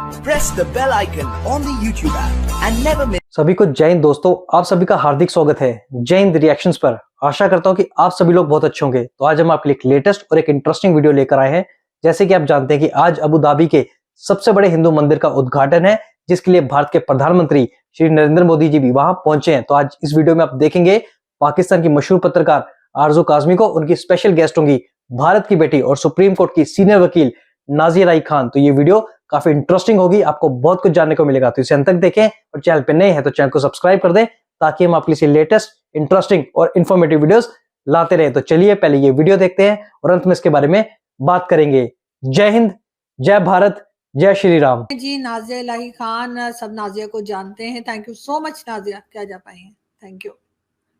Press the bell icon on the YouTube app and never miss. सभी को जय हिंद दोस्तों, आप सभी का हार्दिक स्वागत है जय हिंद रिएक्शंस पर। आशा करता हूं कि आप सभी लोग बहुत अच्छे होंगे। तो आज हम आपके लिए एक लेटेस्ट और एक इंटरेस्टिंग वीडियो लेकर आए हैं। जैसे कि आप जानते हैं कि आज अबू धाबी के सबसे बड़े हिंदू मंदिर का उद्घाटन है, जिसके लिए भारत के प्रधानमंत्री श्री नरेंद्र मोदी जी भी वहां पहुंचे हैं। तो आज इस वीडियो में आप देखेंगे पाकिस्तान की मशहूर पत्रकार आरजू काजमी को, उनकी स्पेशल गेस्ट होंगी भारत की बेटी और सुप्रीम कोर्ट की सीनियर वकील नाजिया राई खान। तो ये वीडियो काफी इंटरेस्टिंग होगी, आपको बहुत कुछ जानने को मिलेगा। तो इसे अंत तक देखें और चैनल पे नए हैं तो चैनल को सब्सक्राइब कर दें, ताकि हम आपके लिए लेटेस्ट, इंटरेस्टिंग और इन्फॉर्मेटिव वीडियोस लाते रहें। तो चलिए पहले ये वीडियो देखते हैं और अंत में इसके बारे में बात करेंगे। जय हिंद, जय भारत, जय श्री राम जी। नाजिया इलाही खान, सब नाजिया को जानते हैं। Thank you so much Nazia, क्या जा पाए हैं। Thank you.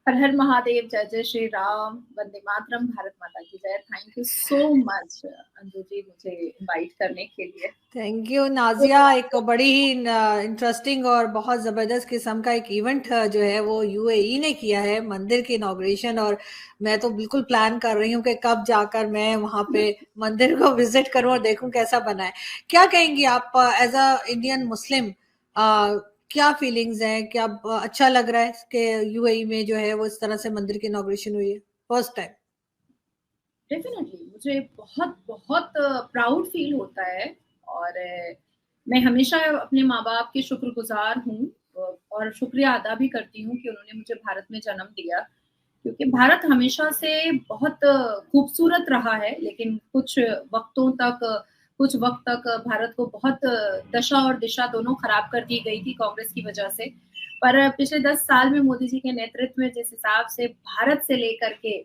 हर हर महादेव, जय जय श्री राम, वंदे मातरम, भारत माता की जय। Thank you so much Anju ji मुझे इनवाइट करने के लिए। Thank you Nazia. एक बड़ी ही इंटरेस्टिंग और बहुत जबरदस्त किस्म का एक इवेंट जो है वो यूएई ने किया है, मंदिर की इनॉग्रेशन। और मैं तो बिल्कुल प्लान कर रही हूँ कि कब जाकर मैं वहां पे मंदिर को विजिट करूँ और देखूं कैसा बना है। क्या कहेंगी आप एज अ इंडियन मुस्लिम, क्या फीलिंग्स हैं? क्या अच्छा लग रहा है कि यूएई में जो है वो इस तरह से मंदिर की इनॉग्रेशन हुई है फर्स्ट टाइम? डेफिनेटली मुझे बहुत बहुत प्राउड फील होता है और मैं हमेशा अपने माँ बाप की शुक्रगुजार हूँ और शुक्रिया अदा भी करती हूँ कि उन्होंने मुझे भारत में जन्म दिया, क्योंकि भारत हमेशा से बहुत खूबसूरत रहा है। लेकिन कुछ वक्त तक भारत को बहुत दशा और दिशा दोनों खराब कर दी गई थी कांग्रेस की वजह से। पर पिछले 10 साल में मोदी जी के नेतृत्व में जिस हिसाब से भारत से लेकर के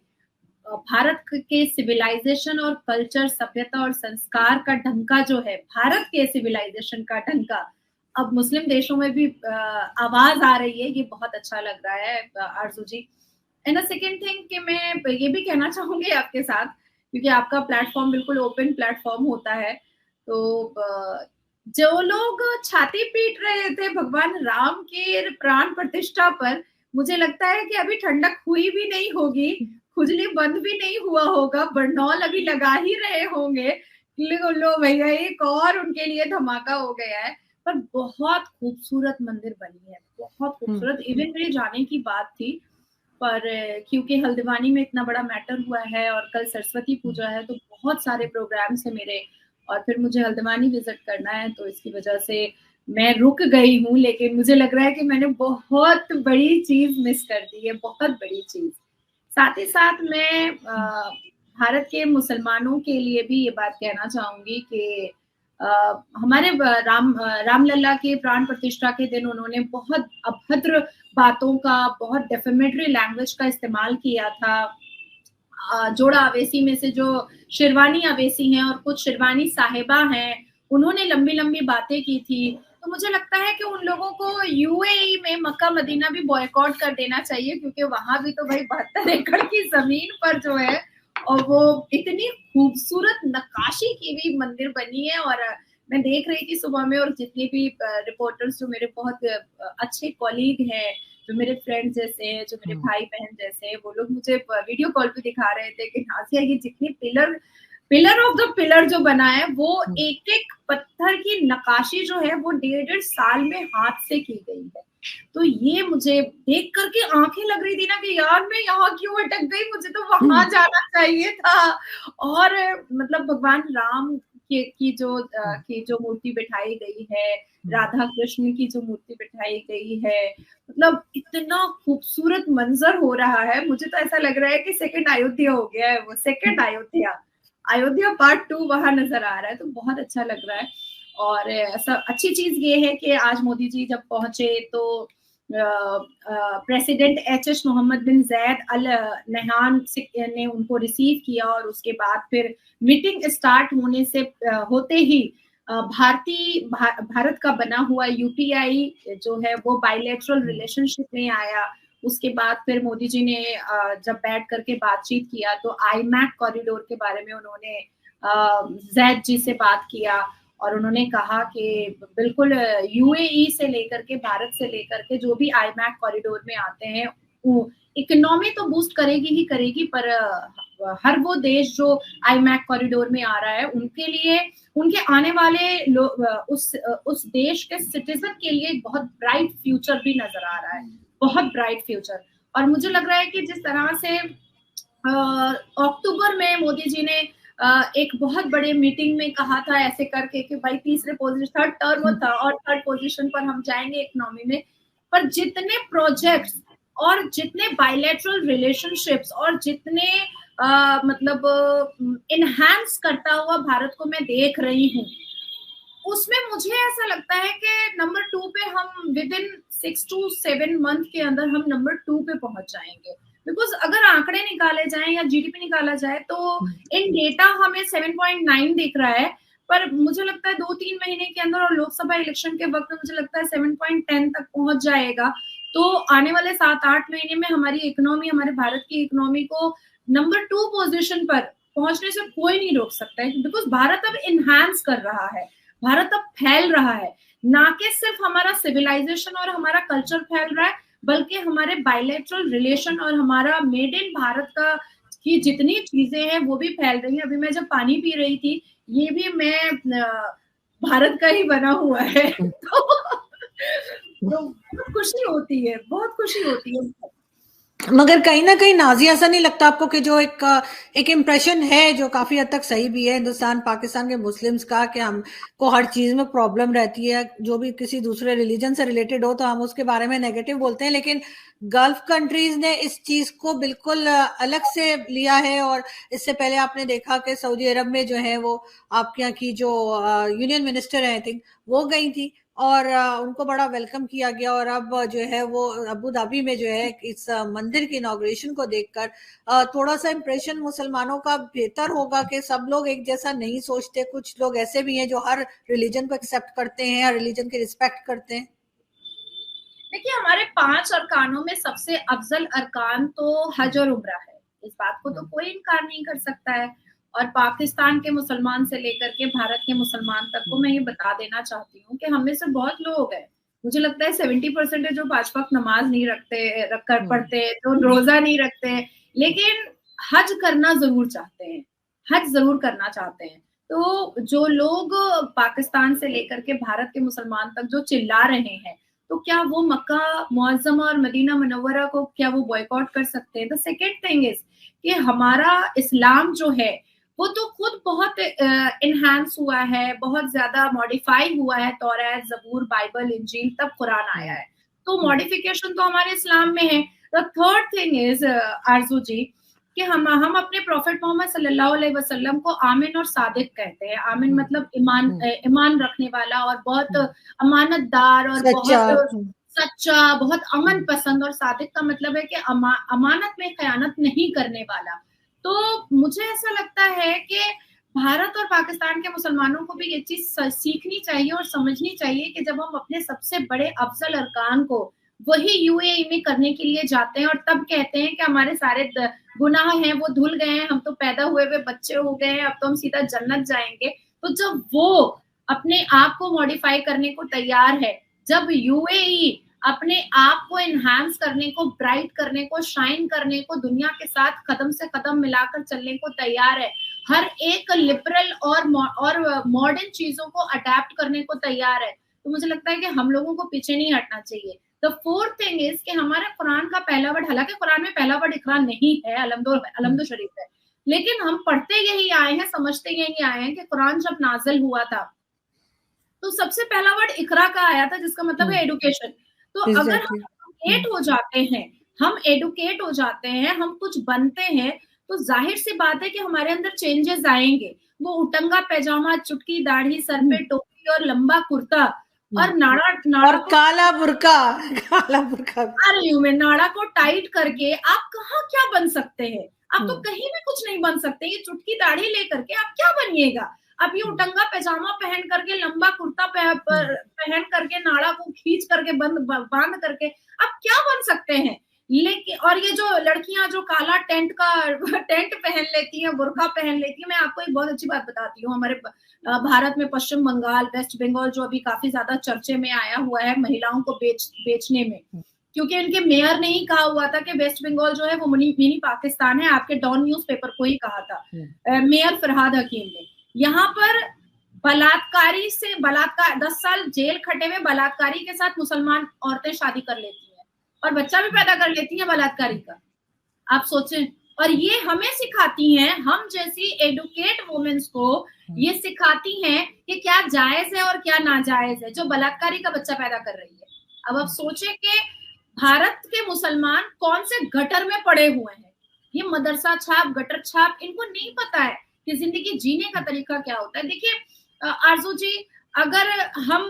भारत के सिविलाइजेशन और कल्चर, सभ्यता और संस्कार का ढंका जो है, भारत के सिविलाइजेशन का ढंका अब मुस्लिम देशों में भी आवाज आ रही है, ये बहुत अच्छा लग रहा है आरजू जी। एंड सेकेंड थिंग कि मैं ये भी कहना चाहूंगी आपके साथ, क्योंकि आपका प्लेटफॉर्म बिल्कुल ओपन प्लेटफॉर्म होता है, तो जो लोग छाती पीट रहे थे भगवान राम के प्राण प्रतिष्ठा पर, मुझे लगता है कि अभी ठंडक हुई भी नहीं होगी, खुजली बंद भी नहीं हुआ होगा, बरनौल अभी लगा ही रहे होंगे। लो भैया, एक और उनके लिए धमाका हो गया है। पर बहुत खूबसूरत मंदिर बनी है, बहुत खूबसूरत। इवन मेरे जाने की बात थी, पर क्योंकि हल्द्वानी में इतना बड़ा मैटर हुआ है और कल सरस्वती पूजा है, तो बहुत सारे प्रोग्राम्स है मेरे और फिर मुझे हल्द्वानी विजिट करना है, तो इसकी वजह से मैं रुक गई हूँ। लेकिन मुझे लग रहा है कि मैंने बहुत बड़ी चीज मिस कर दी है, बहुत बड़ी चीज। साथ ही साथ मैं भारत के मुसलमानों के लिए भी ये बात कहना चाहूंगी कि हमारे रामलला के प्राण प्रतिष्ठा के दिन उन्होंने बहुत अभद्र बातों का, बहुत डेफेमेटरी लैंग्वेज का इस्तेमाल किया था। जोड़ा अवेसी में से जो शिरवानी अवेसी हैं और कुछ शिरवानी साहिबा हैं, उन्होंने लंबी लंबी बातें की थी। तो मुझे लगता है कि उन लोगों को यूएई में मक्का मदीना भी बॉयकॉट कर देना चाहिए, क्योंकि वहां भी तो भाई 72 एकड़ की जमीन पर जो है और वो इतनी खूबसूरत नक्काशी की हुई मंदिर बनी है। और मैं देख रही थी सुबह में, और जितने भी रिपोर्टर्स जो मेरे बहुत अच्छे कॉलीग हैं, जो मेरे फ्रेंड जैसे हैं, जो मेरे भाई बहन जैसे हैं, वो लोग मुझे वीडियो कॉल पे दिखा रहे थे कि नाजिया ये जितनी पिलर ऑफ द पिलर जो बना है, वो एक एक पत्थर की नक्काशी जो है वो 1.5 साल में हाथ से की गई है। तो ये मुझे देख करके आंखें लग रही थी ना कि यार मैं यहाँ क्यों अटक गई, मुझे तो वहां जाना चाहिए था। और मतलब भगवान राम की जो मूर्ति बिठाई गई है, राधा कृष्ण की जो मूर्ति बिठाई गई है, मतलब इतना खूबसूरत मंजर हो रहा है। मुझे तो ऐसा लग रहा है कि सेकंड अयोध्या हो गया है, वो सेकंड अयोध्या पार्ट 2 वहां नजर आ रहा है। तो बहुत अच्छा लग रहा है। और ऐसा अच्छी चीज ये है कि आज मोदी जी जब पहुंचे तो प्रेसिडेंट एच मोहम्मद बिन जैद अल नहयान ने उनको रिसीव किया, और उसके बाद फिर मीटिंग स्टार्ट होते ही भारत का बना हुआ यूपीआई जो है वो बायलैटरल रिलेशनशिप में आया। उसके बाद फिर मोदी जी ने जब बैठ करके बातचीत किया तो आईमैक कॉरिडोर के बारे में उन्होंने जैद जी से बात किया, और उन्होंने कहा कि बिल्कुल यूएई से लेकर के, भारत से लेकर के जो भी आईमैक कॉरिडोर में आते हैं, इकोनॉमी तो बूस्ट करेगी ही करेगी, पर हर वो देश जो आईमैक कॉरिडोर में आ रहा है, उनके लिए, उनके आने वाले उस देश के सिटीजन के लिए एक बहुत ब्राइट फ्यूचर भी नजर आ रहा है, बहुत ब्राइट फ्यूचर। और मुझे लग रहा है कि जिस तरह से अक्टूबर में मोदी जी ने एक बहुत बड़े मीटिंग में कहा था ऐसे करके कि भाई तीसरे पोजीशन, थर्ड टर्म था और थर्ड पोजीशन पर हम जाएंगे इकोनॉमी में, पर जितने प्रोजेक्ट्स और जितने बायलैटरल रिलेशनशिप्स और जितने मतलब इनहैंस करता हुआ भारत को मैं देख रही हूँ, उसमें मुझे ऐसा लगता है कि नंबर 2 पे हम विद इन 6 to 7 मंथ के अंदर हम नंबर 2 पे पहुंच जाएंगे। बिकॉज अगर आंकड़े निकाले जाएं या जीडीपी निकाला जाए तो इन डेटा हमें 7.9 दिख रहा है, पर मुझे लगता है 2-3 महीने के अंदर और लोकसभा इलेक्शन के वक्त मुझे लगता है 7.10 तक पहुंच जाएगा। तो आने वाले 7-8 महीने में हमारी इकोनॉमी, हमारे भारत की इकोनॉमी को नंबर 2 पोजीशन पर पहुंचने से कोई नहीं रोक सकता है, बिकॉज भारत अब इनहैंस कर रहा है, भारत अब फैल रहा है, ना कि सिर्फ हमारा सिविलाइजेशन और हमारा कल्चर फैल रहा है, बल्कि हमारे बायलैटरल रिलेशन और हमारा मेड इन भारत का की जितनी चीजें हैं वो भी फैल रही हैं। अभी मैं जब पानी पी रही थी, ये भी मैं भारत का ही बना हुआ है तो बहुत खुशी होती है, बहुत खुशी होती है। मगर कहीं ना कहीं नाज़िया, ऐसा नहीं लगता आपको कि जो एक इम्प्रेशन है जो काफी हद तक सही भी है हिंदुस्तान पाकिस्तान के मुस्लिम्स का, कि हमको हर चीज में प्रॉब्लम रहती है, जो भी किसी दूसरे रिलीजन से रिलेटेड हो तो हम उसके बारे में नेगेटिव बोलते हैं, लेकिन गल्फ कंट्रीज ने इस चीज को बिल्कुल अलग से लिया है। और इससे पहले आपने देखा कि सऊदी अरब में जो है वो आपके यहाँ की जो यूनियन मिनिस्टर है आई थिंक, वो गई थी और उनको बड़ा वेलकम किया गया। और अब जो है वो अबू धाबी में जो है इस मंदिर की इनॉग्रेशन को देखकर थोड़ा सा इम्प्रेशन मुसलमानों का बेहतर होगा कि सब लोग एक जैसा नहीं सोचते, कुछ लोग ऐसे भी हैं जो हर रिलीजन को एक्सेप्ट करते हैं, हर रिलीजन की रिस्पेक्ट करते हैं। देखिए, हमारे 5 अरकानों में सबसे अफजल अरकान तो हज और उम्रा है, इस बात को तो कोई इनकार नहीं कर सकता है। और पाकिस्तान के मुसलमान से लेकर के भारत के मुसलमान तक को मैं ये बता देना चाहती हूँ कि हम में से बहुत लोग हैं, मुझे लगता है 70% जो 5 वक्त नमाज नहीं पढ़ते, तो रोजा नहीं रखते, लेकिन हज करना जरूर चाहते हैं, हज जरूर करना चाहते हैं। तो जो लोग पाकिस्तान से लेकर के भारत के मुसलमान तक जो चिल्ला रहे हैं, तो क्या वो मक्का मुअज्जमा और मदीना मुनव्वरा को क्या वो बॉयकॉट कर सकते हैं? द सेकेंड थिंग इज कि हमारा इस्लाम जो है वो तो खुद बहुत इनहैंस हुआ है, बहुत ज्यादा मॉडिफाई हुआ है, तौरात, जबूर, बाइबल, इंजील, तब कुरान आया है, तो मॉडिफिकेशन तो हमारे इस्लाम में है। द थर्ड थिंग इज आरजू जी कि हम अपने प्रॉफिट मोहम्मद सल्लल्लाहु अलैहि वसल्लम को आमिन और सादिक कहते हैं। आमिन मतलब ईमान रखने वाला और बहुत अमानतदार और बहुत सच्चा, बहुत अमन पसंद, और सादिक का मतलब है कि अमानत में खयानत नहीं करने वाला। तो मुझे ऐसा लगता है कि भारत और पाकिस्तान के मुसलमानों को भी ये चीज सीखनी चाहिए और समझनी चाहिए कि जब हम अपने सबसे बड़े अफजल अरकान को वही यूएई में करने के लिए जाते हैं और तब कहते हैं कि हमारे सारे गुनाह हैं वो धुल गए हैं, हम तो पैदा हुए हुए बच्चे हो गए हैं, अब तो हम सीधा जन्नत जाएंगे, तो जब वो अपने आप को मॉडिफाई करने को तैयार है, जब यूएई अपने आप को एनहांस करने को, ब्राइट करने को, शाइन करने को, दुनिया के साथ कदम से कदम मिलाकर चलने को तैयार है, हर एक लिबरल और मॉडर्न चीजों को अडेप्ट करने को तैयार है, तो मुझे लगता है कि हम लोगों को पीछे नहीं हटना चाहिए। द फोर्थ थिंग इज कि हमारे कुरान का पहला वर्ड, हालांकि कुरान में पहला वर्ड इकरा नहीं है, अलम्दो शरीफ है, लेकिन हम पढ़ते यही आए हैं, समझते यही आए हैं कि कुरान जब नाजिल हुआ था तो सबसे पहला वर्ड इकरा का आया था, जिसका मतलब है एडुकेशन। तो अगर हम एडुकेट हो जाते हैं, हम कुछ बनते हैं, तो जाहिर सी बात है कि हमारे अंदर चेंजेस आएंगे। वो उटंगा पैजामा, चुटकी दाढ़ी, सर पे टोपी और लंबा कुर्ता और नाड़ा और काला बुर्का नाड़ा को टाइट करके आप कहाँ क्या बन सकते हैं? आप तो कहीं भी कुछ नहीं बन सकते। ये चुटकी दाढ़ी लेकर के आप क्या बनिएगा? अब ये उटंगा पैजामा पहन करके, लंबा कुर्ता पहन करके, नाड़ा को खींच करके बांध करके आप क्या बन सकते हैं? लेकिन और ये जो लड़कियां जो काला टेंट पहन लेती हैं, बुर्का पहन लेती हैं, मैं आपको एक बहुत अच्छी बात बताती हूँ। हमारे भारत में पश्चिम बंगाल, वेस्ट बंगाल जो अभी काफी ज्यादा चर्चे में आया हुआ है महिलाओं को बेचने में, क्योंकि उनके मेयर ने ही कहा हुआ था कि वेस्ट बंगाल जो है वो मिनी पाकिस्तान है, आपके डॉन न्यूज़पेपर को ही कहा था मेयर फरहाद हकीम ने। यहाँ पर बलात्कारी से बलात्कार 10 साल जेल खटे हुए बलात्कारी के साथ मुसलमान औरतें शादी कर लेती हैं और बच्चा भी पैदा कर लेती हैं बलात्कारी का, आप सोचें। और ये हमें सिखाती हैं, हम जैसी एडुकेट वुमेन्स को ये सिखाती हैं कि क्या जायज है और क्या नाजायज है, जो बलात्कारी का बच्चा पैदा कर रही है। अब आप सोचें कि भारत के मुसलमान कौन से गटर में पड़े हुए हैं, ये मदरसा छाप, गटर छाप, इनको नहीं पता है कि जिंदगी जीने का तरीका क्या होता है। देखिए आरजू जी, अगर हम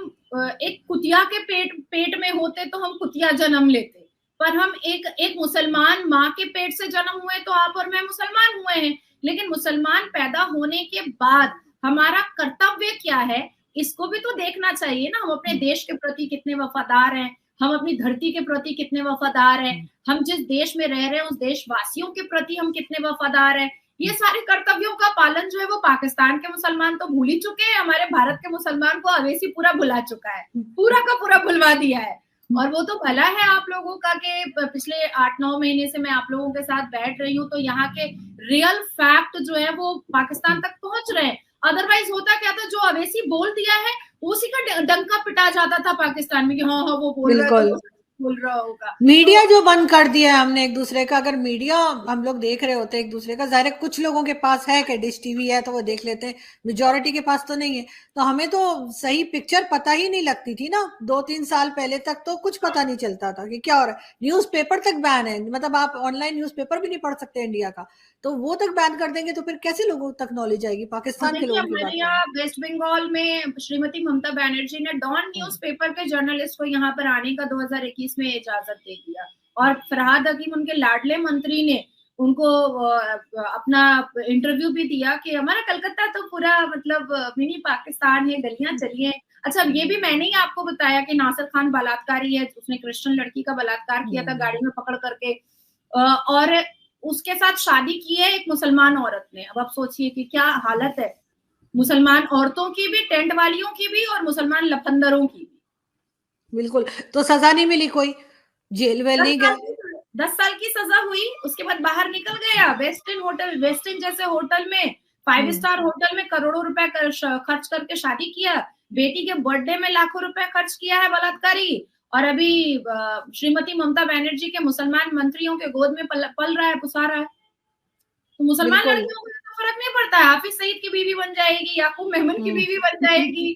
एक कुतिया के पेट में होते तो हम कुतिया जन्म लेते, पर हम एक मुसलमान माँ के पेट से जन्म हुए तो आप और मैं मुसलमान हुए हैं। लेकिन मुसलमान पैदा होने के बाद हमारा कर्तव्य क्या है, इसको भी तो देखना चाहिए ना। हम अपने देश के प्रति कितने वफादार हैं, हम अपनी धरती के प्रति कितने वफादार हैं, हम जिस देश में रह रहे हैं उस देशवासियों के प्रति हम कितने वफादार हैं। ये सारे कर्तव्यों का पालन जो है वो पाकिस्तान के मुसलमान तो भूल ही चुके हैं, हमारे भारत के मुसलमान को अवेसी पूरा भुला चुका है, पूरा का पूरा भुलवा दिया है। और वो तो भला है आप लोगों का कि पिछले 8-9 महीने से मैं आप लोगों के साथ बैठ रही हूँ तो यहाँ के रियल फैक्ट जो है वो पाकिस्तान तक पहुंच रहे हैं। अदरवाइज होता क्या था, जो अवेसी बोल दिया है उसी का डंका पिटा जाता था पाकिस्तान में कि हाँ वो बोल रहा होगा। मीडिया जो बंद कर दिया है हमने एक दूसरे का, अगर मीडिया हम लोग देख रहे होते एक दूसरे का, जाहिर है कुछ लोगों के पास है कि डिश टीवी है तो वो देख लेते हैं, मेजोरिटी के पास तो नहीं है। तो हमें तो सही पिक्चर पता ही नहीं लगती थी ना, 2-3 साल पहले तक तो कुछ पता नहीं चलता था कि क्या हो रहा है। न्यूज़पेपर तक बैन है, मतलब आप ऑनलाइन न्यूज़पेपर भी नहीं पढ़ सकते इंडिया का, तो वो तक बैन कर देंगे तो फिर कैसे लोगों तक नॉलेज आएगी पाकिस्तान के लोगों की बात। यहाँ वेस्ट बंगाल में श्रीमती ममता बनर्जी ने डॉन न्यूज़पेपर के जर्नलिस्ट को यहाँ पर आने का 2021 में इजाजत दे दिया और फरहाद हकीम उनके लाडले मंत्री ने उनको अपना इंटरव्यू भी दिया कि हमारा कलकत्ता तो पूरा मतलब मिनी पाकिस्तान है, गलियां चलिए। अच्छा, ये भी मैंने ही आपको बताया कि नासिर खान बलात्कारी है, उसने क्रिश्चियन लड़की का बलात्कार किया था गाड़ी में पकड़ करके, और उसके साथ शादी की है एक मुसलमान औरत ने। अब आप सोचिए कि क्या हालत है मुसलमान औरतों की भी, टेंट वालियों की भी और मुसलमान लफंदरों की भी। बिल्कुल, तो सजा नहीं मिली, कोई जेल वेल नहीं गया। 10 साल की सजा हुई, उसके बाद बाहर निकल गया। वेस्टिन जैसे होटल में, 5 स्टार होटल में करोड़ों रुपए खर्च करके शादी किया, बेटी के बर्थडे में लाखों रुपए खर्च किया है बलात्कारी, और अभी श्रीमती ममता बनर्जी के मुसलमान मंत्रियों के गोद में पल रहा है, पुसा रहा है। तो मुसलमान लड़कियों को फर्क नहीं पड़ता है, हाफिज सईद की बीवी बन जाएगी, याकूब मेमन की बीवी बन जाएगी,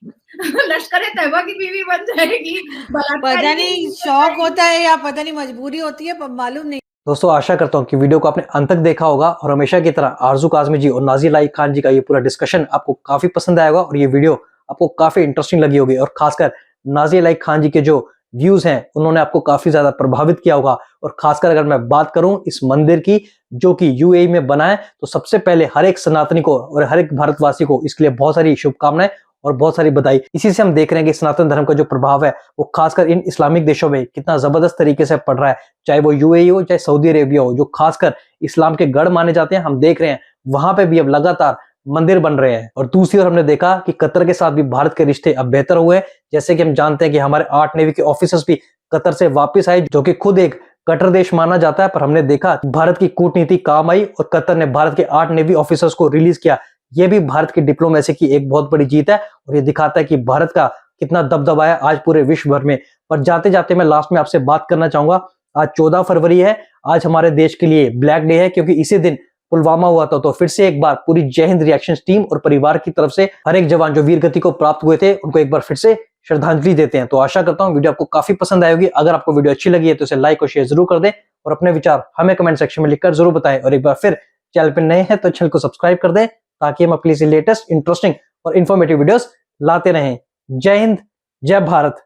लश्कर तैयबा की बीवी बन जाएगी, पता नहीं शौक होता है या पता नहीं मजबूरी होती है, पर मालूम नहीं। दोस्तों आशा करता हूँ कि वीडियो को आपने अंत तक देखा होगा और हमेशा की तरह आरजू काज़मी जी और नाज़िया लाइक खान जी का ये पूरा डिस्कशन आपको काफी पसंद आएगा और ये वीडियो आपको काफी इंटरेस्टिंग लगी होगी। और खासकर नाज़िया लाइक खान जी के जो व्यूज हैं उन्होंने आपको काफी ज्यादा प्रभावित किया होगा। और खासकर अगर मैं बात करूं इस मंदिर की जो कि यूएई में बना है, तो सबसे पहले हर एक सनातनी को और हर एक भारतवासी को इसके लिए बहुत सारी शुभकामनाएं और बहुत सारी बधाई। इसी से हम देख रहे हैं कि सनातन धर्म का जो प्रभाव है वो खासकर इन इस्लामिक देशों में कितना जबरदस्त तरीके से पड़ रहा है, चाहे वो यूएई हो चाहे सऊदी अरेबिया हो, जो खासकर इस्लाम के गढ़ माने जाते हैं। हम देख रहे हैं वहां पे भी अब लगातार मंदिर बन रहे हैं। और दूसरी ओर हमने देखा कि कतर के साथ भी भारत के रिश्ते अब बेहतर हुए हैं। जैसे कि हम जानते हैं कि हमारे 8 नेवी के ऑफिसर्स भी कतर से वापस आए, जो कि खुद एक कटर देश माना जाता है, पर हमने देखा भारत की कूटनीति काम आई और कतर ने भारत के 8 नेवी ऑफिसर्स को रिलीज किया। यह भी भारत की डिप्लोमेसी की एक बहुत बड़ी जीत है और ये दिखाता है कि भारत का कितना दबदबा है आज पूरे विश्व भर में। पर जाते जाते मैं लास्ट में आपसे बात करना चाहूंगा, आज 14 फरवरी है, आज हमारे देश के लिए ब्लैक डे है, क्योंकि इसी दिन पुलवामा हुआ था। तो फिर से एक बार पूरी जय हिंद रिएक्शंस टीम और परिवार की तरफ से हर एक जवान जो वीर गति को प्राप्त हुए थे उनको एक बार फिर से श्रद्धांजलि देते हैं। तो आशा करता हूं वीडियो आपको काफी पसंद आएगी। अगर आपको वीडियो अच्छी लगी है तो इसे लाइक और शेयर जरूर कर दें और अपने विचार हमें कमेंट सेक्शन में लिखकर जरूर बताएं। और एक बार फिर चैनल पर नए हैं तो चैनल को सब्सक्राइब कर दें ताकि हम अपनी लेटेस्ट इंटरेस्टिंग और इन्फॉर्मेटिव वीडियोस लाते रहें। जय हिंद, जय भारत।